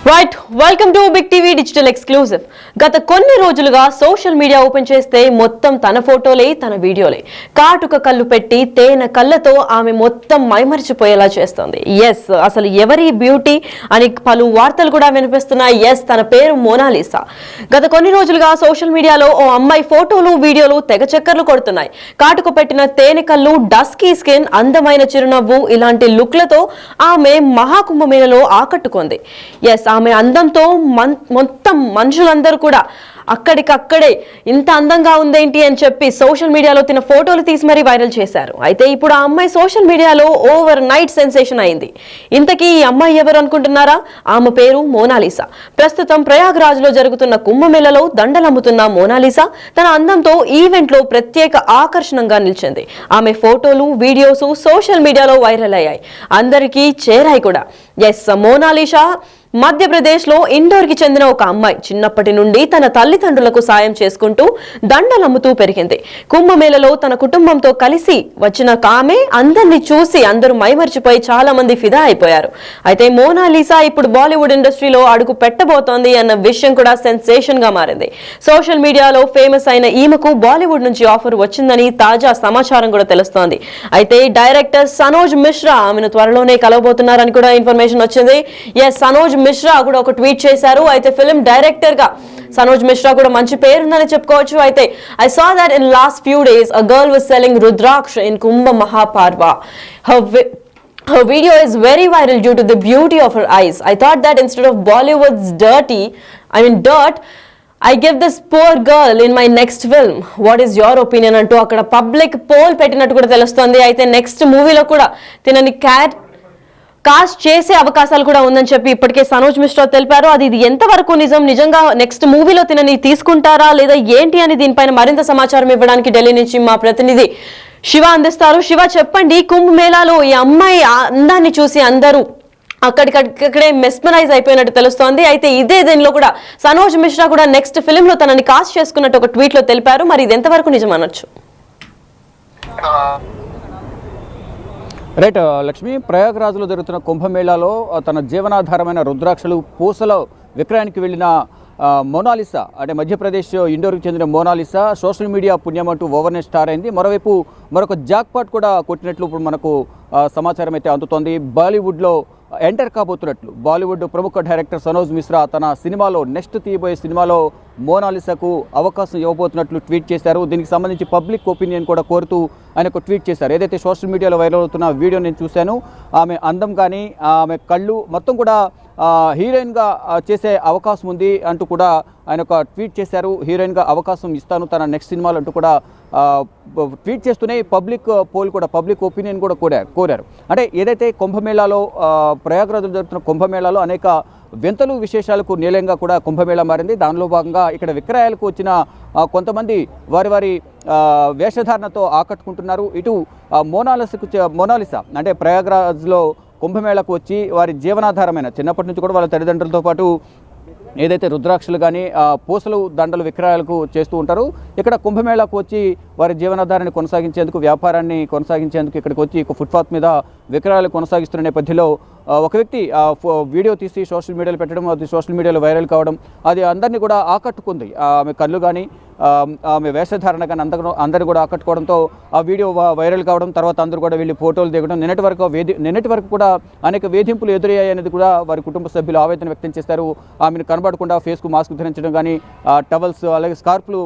Right welcome to big TV digital exclusive. గత కొన్ని రోజులుగా సోషల్ మీడియా ఓపెన్ చేస్తే మొత్తం తన ఫోటోలే తన వీడియోలే కాటుక కళ్ళు పెట్టి తేనె కళ్ళతో ఆమె మొత్తం మైమరిచిపోయేలా చేస్తుంది. ఎస్, అసలు ఎవరి బ్యూటీ అని పలు వార్తలు కూడా వినిపిస్తున్నాయి. ఎస్, తన పేరు మోనాలిసా. గత కొన్ని రోజులుగా సోషల్ మీడియాలో ఓ అమ్మాయి ఫోటోలు వీడియోలు తెగ చక్కర్లు కొడుతున్నాయి. కాటుక పెట్టిన తేనె కళ్ళు, డస్కీ స్కిన్, అందమైన చిరునవ్వు ఇలాంటి లుక్లతో ఆమె మహాకుంభమేళలో ఆకట్టుకుంది. ఎస్, ఆమె అందంతో మొత్తం మనుషులందరూ కూడా అక్కడికక్కడే ఇంత అందంగా ఉందేంటి అని చెప్పి సోషల్ మీడియాలో తిన ఫోటోలు తీసి మరీ వైరల్ చేశారు. అయితే ఇప్పుడు ఆ అమ్మాయి సోషల్ మీడియాలో ఓవర్ నైట్ సెన్సేషన్ అయింది. ఇంతకీ ఈ అమ్మాయి ఎవరు అనుకుంటున్నారా? ఆమె పేరు మోనాలిసా. ప్రస్తుతం ప్రయాగ్రాజ్ లో జరుగుతున్న కుంభమేళలో దండలమ్ముతున్న మోనాలిసా తన అందంతో ఈవెంట్ లో ప్రత్యేక ఆకర్షణగా నిలిచింది. ఆమె ఫోటోలు వీడియోస్ సోషల్ మీడియాలో వైరల్ అయ్యాయి, అందరికీ చేరాయి కూడా. ఎస్, మోనాలిసా మధ్యప్రదేశ్ లో ఇండోర్ కి చెందిన ఒక అమ్మాయి. చిన్నప్పటి నుండి తన తల్లిదండ్రులకు సాయం చేసుకుంటూ దండలమ్ముతూ పెరిగింది. కుంభమేళలో తన కుటుంబంతో కలిసి వచ్చిన ఆమె అందరినీ చూసి అందరూ మైమర్చిపోయి చాలా మంది ఫిదా అయిపోయారు. అయితే మోనాలిసా ఇప్పుడు బాలీవుడ్ ఇండస్ట్రీలో అడుగు పెట్టబోతోంది అన్న విషయం కూడా సెన్సేషన్ గా మారింది. సోషల్ మీడియాలో ఫేమస్ అయిన ఈమెకు బాలీవుడ్ నుంచి ఆఫర్ వచ్చిందని తాజా సమాచారం కూడా తెలుస్తోంది. అయితే డైరెక్టర్ సనోజ్ మిశ్రా ఆమెను త్వరలోనే కలవబోతున్నారని కూడా ఇన్ఫర్మేషన్ వచ్చింది. ఎస్, సనోజ్ మిశ్రా కూడా ఒక ట్వీట్ చేశారు. అయితే ఫిల్మ్ డైరెక్టర్ గా సనోజ్ మిశ్రా కూడా మంచి పేరుందని చెప్పుకోవచ్చు. అయితే I saw that in last few days a girl was selling rudraksha in Kumbh Mahaparva. Her video is very viral due to the beauty of her eyes. I thought that instead of Bollywood's dirt, I give this poor girl in my next film. What is your opinion అంటూ అక్కడ public pole పెట్టినట్టు కూడా తెలుస్తోంది. అయితే next మూవీలో కూడా తినని cost చేసే అవకాశాలు కూడా ఉందని చెప్పి ఇప్పటికే సనోజ్ మిశ్రా తెలిపారు. ఇది ఎంతవరకు నిజంగా నెక్స్ట్ మూవీలో తినని తీసుకుంటారా లేదా ఏంటి అని దీనిపైన మరింత సమాచారం ఇవ్వడానికి ఢిల్లీ నుంచి మా ప్రతినిధి శివ అందిస్తారు. శివ, చెప్పండి, కుంభమేళాలో ఈ అమ్మాయి అందాన్ని చూసి అందరూ అక్కడికక్కడే మెస్మరైజ్ అయిపోయినట్టు తెలుస్తోంది. అయితే ఇదే దీనిలో కూడా సనోజ్ మిశ్రా కూడా నెక్స్ట్ ఫిల్మ్ లో తనని కాస్ట్ చేసుకున్నట్టు ఒక ట్వీట్ లో తెలిపారు. మరి ఇది ఎంతవరకు నిజం అనొచ్చు? రైట్ లక్ష్మి, ప్రయాగ్రాజ్లో జరుగుతున్న కుంభమేళాలో తన జీవనాధారమైన రుద్రాక్షలు పూసల విక్రయానికి వెళ్ళిన మోనాలిసా, అంటే మధ్యప్రదేశ్ ఇండోర్కి చెందిన మోనాలిసా సోషల్ మీడియా పుణ్యమంటూ ఓవర్నైట్ స్టార్ అయింది. మరోవైపు మరొక జాక్పాట్ కూడా కొట్టినట్లు ఇప్పుడు మనకు సమాచారం అయితే అందుతోంది. బాలీవుడ్లో ఎంటర్ కాబోతున్నట్లు బాలీవుడ్ ప్రముఖ డైరెక్టర్ సనోజ్ మిశ్రా తన సినిమాలో నెక్స్ట్ తీయబోయే సినిమాలో మోనాలిసాకు అవకాశం ఇవ్వబోతున్నట్లు ట్వీట్ చేశారు. దీనికి సంబంధించి పబ్లిక్ ఒపీనియన్ కూడా కోరుతూ ఆయన ఒక ట్వీట్ చేశారు. ఏదైతే సోషల్ మీడియాలో వైరల్ అవుతున్న వీడియో నేను చూశాను, ఆమె అందం కానీ ఆమె కళ్ళు మొత్తం కూడా హీరోయిన్గా చేసే అవకాశం ఉంది అంటూ కూడా ఆయన ఒక ట్వీట్ చేశారు. హీరోయిన్గా అవకాశం ఇస్తాను తన నెక్స్ట్ సినిమాలు అంటూ కూడా ట్వీట్ చేస్తూనే పబ్లిక్ పోల్ కూడా పబ్లిక్ ఒపీనియన్ కూడా కోరారు. అంటే ఏదైతే కుంభమేళాలో ప్రయాగ్రాజ్లో జరుగుతున్న కుంభమేళాలో అనేక వింతలు విశేషాలకు నిలయంగా కూడా కుంభమేళా మారింది. దానిలో భాగంగా ఇక్కడ విక్రయాలకు వచ్చిన కొంతమంది వారి వేషధారణతో ఆకట్టుకుంటున్నారు. ఇటు మోనాలిసా అంటే ప్రయాగ్రాజ్లో కుంభమేళాకు వచ్చి వారి జీవనాధారమైన చిన్నప్పటి నుంచి కూడా వాళ్ళ తల్లిదండ్రులతో పాటు ఏదైతే రుద్రాక్షలు కానీ పూసలు దండలు విక్రయాలకు చేస్తూ ఉంటారు. ఇక్కడ కుంభమేళాకు వచ్చి వారి జీవనాధారాన్ని కొనసాగించేందుకు, వ్యాపారాన్ని కొనసాగించేందుకు ఇక్కడికి వచ్చి ఫుట్పాత్ మీద విక్రయాలు కొనసాగిస్తున్న నేపథ్యంలో ఒక వ్యక్తి వీడియో తీసి సోషల్ మీడియాలో పెట్టడం, అది సోషల్ మీడియాలో వైరల్ కావడం, అది అందరినీ కూడా ఆకట్టుకుంది. ఆమె కళ్ళు కానీ ఆమె వేషధారణ కానీ అందరినీ కూడా ఆకట్టుకోవడంతో ఆ వీడియో వైరల్ కావడం, తర్వాత అందరూ కూడా వెళ్ళి ఫోటోలు దిగడం, నిన్నటి వరకు కూడా అనేక వేధింపులు ఎదురయ్యాయి అనేది కూడా వారి కుటుంబ సభ్యులు ఆవేదన వ్యక్తం చేస్తారు. ఆమెను కనబడకుండా ఫేస్కు మాస్క్ ధరించడం కానీ, టవల్స్ అలాగే స్కార్ఫ్లు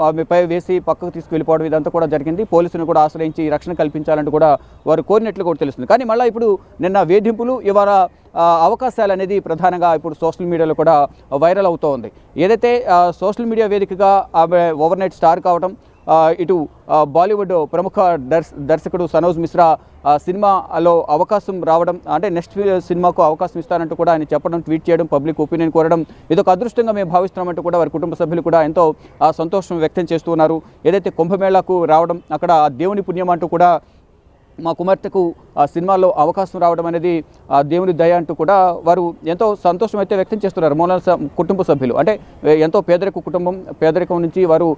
ఆమెపై వేసి పక్కకు తీసుకువెళ్ళిపోవడం ఇదంతా కూడా జరిగింది. పోలీసులను కూడా ఆశ్రయించి రక్షణ కల్పించాలంటూ కూడా వారు కోరినట్లు కూడా తెలుస్తుంది. కానీ మళ్ళీ ఇప్పుడు నిన్న వేధింపులు, ఇవాళ అవకాశాలు అనేది ప్రధానంగా ఇప్పుడు సోషల్ మీడియాలో కూడా వైరల్ అవుతూ ఉంది. ఏదైతే సోషల్ మీడియా వేదికగా ఆమె ఓవర్నైట్ స్టార్ కావడం, ఇటు బాలీవుడ్ ప్రముఖ దర్శకుడు సనోజ్ మిశ్రా సినిమాలో అవకాశం రావడం, అంటే నెక్స్ట్ సినిమాకు అవకాశం ఇస్తానంటూ కూడా ఆయన చెప్పడం, ట్వీట్ చేయడం, పబ్లిక్ ఒపీనియన్ కోరడం ఇదొక అదృష్టంగా మేము భావిస్తున్నామంటూ కూడా వారి కుటుంబ సభ్యులు కూడా ఎంతో సంతోషం వ్యక్తం చేస్తున్నారు. ఏదైతే కుంభమేళాకు రావడం, అక్కడ దేవుని పుణ్యం అంటూ కూడా మా కుమార్తెకు ఆ సినిమాల్లో అవకాశం రావడం అనేది దేవుని దయ అంటూ కూడా వారు ఎంతో సంతోషం అయితే వ్యక్తం చేస్తున్నారు మోనాలిసా కుటుంబ సభ్యులు. అంటే ఎంతో పేదరిక కుటుంబం, పేదరికం నుంచి వారు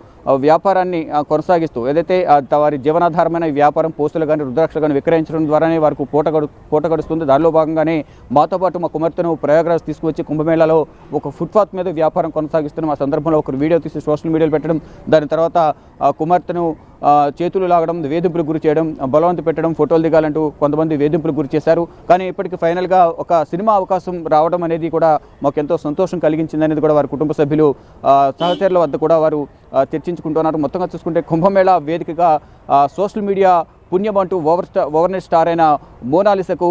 వ్యాపారాన్ని కొనసాగిస్తూ ఏదైతే వారి జీవనాధారమైన వ్యాపారం పోస్టులు కానీ రుద్రాక్షలు కానీ విక్రయించడం ద్వారానే వారికి పూట గడుస్తుంది. దానిలో భాగంగానే మాతో పాటు మా కుమార్తెను ప్రయాగరాజ్ తీసుకువచ్చి కుంభమేళాలో ఒక ఫుట్పాత్ మీద వ్యాపారం కొనసాగిస్తున్నాం. ఆ సందర్భంలో ఒక వీడియో తీసి సోషల్ మీడియాలో పెట్టడం, దాని తర్వాత కుమార్తెను చేతులు లాగడం, వేధింపులకు గురి చేయడం, బలవంత పెట్టడం, ఫోటోలు దిగాలంటూ కొంతమంది వేధింపులకు గురి చేశారు. కానీ ఇప్పటికి ఫైనల్గా ఒక సినిమా అవకాశం రావడం అనేది కూడా మాకు ఎంతో సంతోషం కలిగించిందనేది కూడా వారి కుటుంబ సభ్యులు సహచరుల వద్ద కూడా వారు చర్చించుకుంటున్నారు. మొత్తంగా చూసుకుంటే కుంభమేళా వేదికగా సోషల్ మీడియా పుణ్యం అంటూ ఓవర్నైట్ స్టార్ అయిన మోనాలిసాకు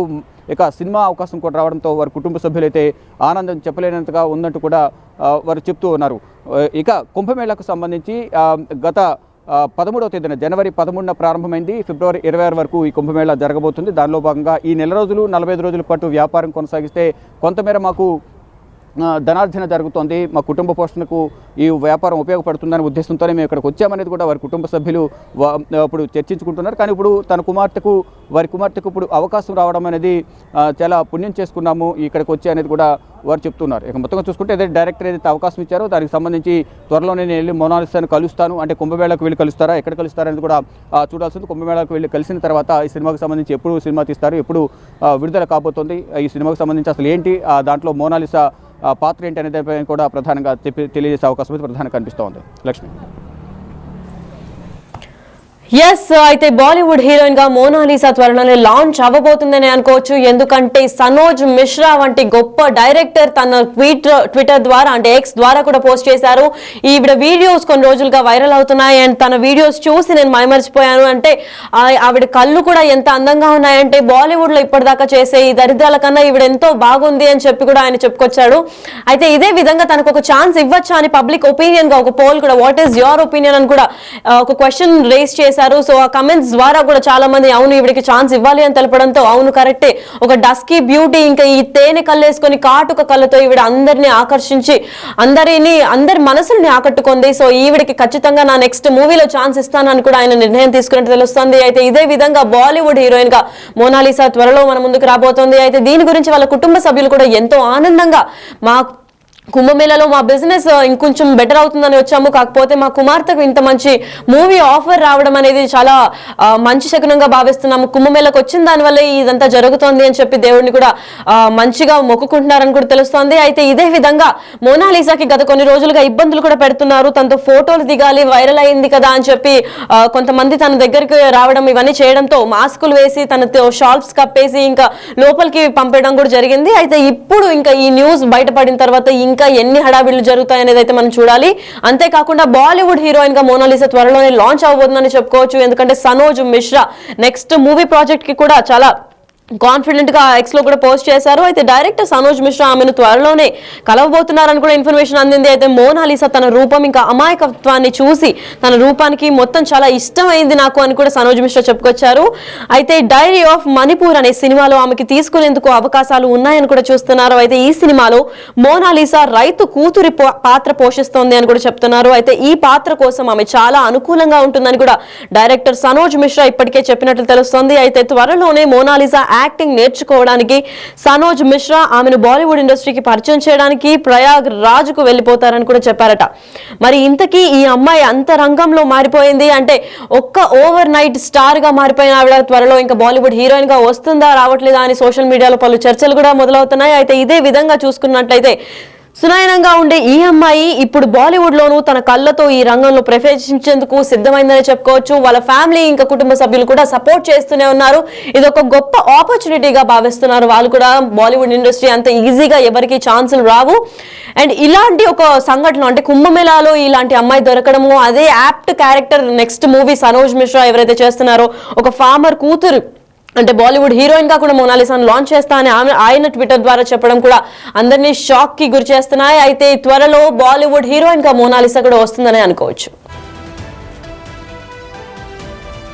ఇక సినిమా అవకాశం కూడా రావడంతో వారి కుటుంబ సభ్యులైతే ఆనందం చెప్పలేనంతగా ఉందంటూ కూడా వారు చెప్తూ ఉన్నారు. ఇక కుంభమేళాకు సంబంధించి గత 13వ తేదీన జనవరి 13న ప్రారంభమైంది. ఫిబ్రవరి 26 వరకు ఈ కుంభమేళా జరగబోతుంది. దానిలో భాగంగా ఈ నెల రోజులు 45 రోజుల పాటు వ్యాపారం కొనసాగిస్తే కొంతమేర మాకు ధనార్జన జరుగుతోంది, మా కుటుంబ పోషణకు ఈ వ్యాపారం ఉపయోగపడుతుందనే ఉద్దేశంతోనే మేము ఇక్కడికి వచ్చామనేది కూడా వారి కుటుంబ సభ్యులు ఇప్పుడు చర్చించుకుంటున్నారు. కానీ ఇప్పుడు వారి కుమార్తెకు ఇప్పుడు అవకాశం రావడం అనేది చాలా పుణ్యం చేసుకున్నాము ఇక్కడికి వచ్చి అనేది కూడా వారు చెప్తున్నారు. ఇక మొత్తంగా చూసుకుంటే ఏదైతే డైరెక్టర్ ఏదైతే అవకాశం ఇచ్చారో దానికి సంబంధించి త్వరలోనే నేను వెళ్ళి మోనాలిసాను కలుస్తాను, అంటే కుంభమేళాకు వెళ్ళి కలుస్తారా, ఎక్కడ కలుస్తారనేది కూడా చూడాల్సింది. కుంభమేళాకు వెళ్ళి కలిసిన తర్వాత ఈ సినిమాకి సంబంధించి ఎప్పుడు సినిమా తీస్తారు, ఎప్పుడు విడుదల కాబోతోంది, ఈ సినిమాకి సంబంధించి అసలు ఏంటి, దాంట్లో మోనాలిసా పాత్ర ఏంటి అనేది కూడా ప్రధానంగా తెలియజేసే అవకాశం అయితే ప్రధానంగా కనిపిస్తోంది. లక్ష్మి. ఎస్, అయితే బాలీవుడ్ హీరోయిన్ గా మోనాలిసా త్వరలోనే లాంచ్ అవ్వబోతుందని అనుకోవచ్చు. ఎందుకంటే సనోజ్ మిశ్రా వంటి గొప్ప డైరెక్టర్ తన ట్విట్టర్ ద్వారా అంటే ఎక్స్ ద్వారా కూడా పోస్ట్ చేశారు. ఈవిడ వీడియోస్ కొన్ని రోజులుగా వైరల్ అవుతున్నాయి. అండ్ తన వీడియోస్ చూసి నేను మైమర్చిపోయాను. అంటే ఆవిడ కళ్ళు కూడా ఎంత అందంగా ఉన్నాయంటే బాలీవుడ్ లో ఇప్పటిదాకా చేసే ఈ దరిద్రాల కన్నా ఈవిడ ఎంతో బాగుంది అని చెప్పి కూడా ఆయన చెప్పుకొచ్చాడు. అయితే ఇదే విధంగా తనకు ఒక ఛాన్స్ ఇవ్వచ్చా అని పబ్లిక్ ఒపీనియన్ గా ఒక పోల్ కూడా వాట్ ఈస్ యువర్ ఒపీనియన్ అని కూడా ఒక క్వశ్చన్ రేస్ చేశారు. సో ఆ కమెంట్స్ ద్వారా కూడా చాలా మంది అవును ఈవిడికి ఛాన్స్ ఇవ్వాలి అని తెలపడంతో అవును కరెక్టే, ఒక డస్కీ బ్యూటీ, ఇంకా ఈ తేనె కళ్ళేసుకొని కాటుక కళ్ళతో ఈవిడ అందరినీ ఆకర్షించి అందరి మనసుల్ని ఆకట్టుకుంది. సో ఈవిడికి ఖచ్చితంగా నా నెక్స్ట్ మూవీలో ఛాన్స్ ఇస్తానని కూడా ఆయన నిర్ణయం తీసుకున్నట్టు తెలుస్తుంది. అయితే ఇదే విధంగా బాలీవుడ్ హీరోయిన్ గా మోనాలిసా త్వరలో మన ముందుకు రాబోతోంది. అయితే దీని గురించి వాళ్ళ కుటుంబ సభ్యులు కూడా ఎంతో ఆనందంగా మా కుంభమేళాలో మా బిజినెస్ ఇంకొంచెం బెటర్ అవుతుందని వచ్చాము, కాకపోతే మా కుమార్తెకు ఇంత మంచి మూవీ ఆఫర్ రావడం అనేది చాలా మంచి శకునంగా భావిస్తున్నాము, కుంభమేళకు వచ్చిన దానివల్ల ఇదంతా జరుగుతోంది అని చెప్పి దేవుడిని కూడా మంచిగా మొక్కుకుంటున్నారని కూడా తెలుస్తోంది. అయితే ఇదే విధంగా మోనాలిసాకి గత కొన్ని రోజులుగా ఇబ్బందులు కూడా పెడుతున్నారు. తనతో ఫోటోలు దిగాలి, వైరల్ అయింది కదా అని చెప్పి కొంతమంది తన దగ్గరికి రావడం, ఇవన్నీ చేయడంతో మాస్కులు వేసి తనతో షాల్ఫ్స్ కప్పేసి ఇంకా లోపలికి పంపేయడం కూడా జరిగింది. అయితే ఇప్పుడు ఇంకా ఈ న్యూస్ బయటపడిన తర్వాత ఇంకా ఎన్ని హడావిడులు జరుగుతాయనేది అయితే మనం చూడాలి. అంతేకాకుండా బాలీవుడ్ హీరోయిన్ గా మోనాలిసా త్వరలోనే లాంచ్ అవబోతుందని చెప్పుకోవచ్చు. ఎందుకంటే Sanoj Mishra next movie project కి కూడా చాలా కాన్ఫిడెంట్ గా ఎక్స్ లో కూడా పోస్ట్ చేశారు. అయితే డైరెక్టర్ సనోజ్ మిశ్రా ఆమెను త్వరలోనే కలవబోతున్నారని కూడా ఇన్ఫర్మేషన్ అందింది. అయితే మోనాలిసా తన రూపం ఇంకా అమాయకత్వాన్ని చూసి తన రూపానికి మొత్తం చాలా ఇష్టమైంది నాకు అని కూడా సనోజ్ మిశ్రా చెప్పుకొచ్చారు. అయితే డైరీ ఆఫ్ మణిపూర్ అనే సినిమాలో ఆమెకి తీసుకునేందుకు అవకాశాలు ఉన్నాయని కూడా చూస్తున్నారు. అయితే ఈ సినిమాలో మోనాలిసా రైతు కూతురి పాత్ర పోషిస్తోంది అని కూడా చెప్తున్నారు. అయితే ఈ పాత్ర కోసం ఆమె చాలా అనుకూలంగా ఉంటుందని కూడా డైరెక్టర్ సనోజ్ మిశ్రా ఇప్పటికే చెప్పినట్లు తెలుస్తోంది. అయితే త్వరలోనే మోనాలిసా యాక్టింగ్ నేర్చుకోవడానికి సనోజ్ మిశ్రా ఆమెను బాలీవుడ్ ఇండస్ట్రీకి పరిచయం చేయడానికి ప్రయాగ్ రాజ్ కు వెళ్ళిపోతారని కూడా చెప్పారట. మరి ఇంతకీ ఈ అమ్మాయి అంత రంగంలో మారిపోయింది అంటే ఒక్క ఓవర్ నైట్ స్టార్ గా మారిపోయిన ఆవిడ త్వరలో ఇంకా బాలీవుడ్ హీరోయిన్ గా వస్తుందా రావట్లేదా అని సోషల్ మీడియాలో పలు చర్చలు కూడా మొదలవుతున్నాయి. అయితే ఇదే విధంగా చూసుకున్నట్లయితే సునాయనంగా ఉండే ఈ అమ్మాయి ఇప్పుడు బాలీవుడ్ లోనూ తన కళ్ళతో ఈ రంగంలో ప్రవేశించేందుకు సిద్ధమైందని చెప్పుకోవచ్చు. వాళ్ళ ఫ్యామిలీ ఇంకా కుటుంబ సభ్యులు కూడా సపోర్ట్ చేస్తూనే ఉన్నారు. ఇది ఒక గొప్ప ఆపర్చునిటీగా భావిస్తున్నారు వాళ్ళు కూడా. బాలీవుడ్ ఇండస్ట్రీ అంత ఈజీగా ఎవరికి ఛాన్సులు రావు. అండ్ ఇలాంటి ఒక సంఘటన అంటే కుంభమేళాలో ఇలాంటి అమ్మాయి దొరకడము, అదే apt character next movie Sanoj Mishra ఎవరైతే చేస్తున్నారో ఒక ఫార్మర్ కూతురు అంటే బాలీవుడ్ హీరోయిన్ గా కూడా మోనాలిసాను లాంచ్ చేస్తా అని ఆయన ట్విట్టర్ ద్వారా చెప్పడం కూడా అందరినీ షాక్ కి గురి చేస్తున్నాయి. అయితే త్వరలో బాలీవుడ్ హీరోయిన్ గా మోనాలిసా కూడా వస్తుందని అనుకోవచ్చు.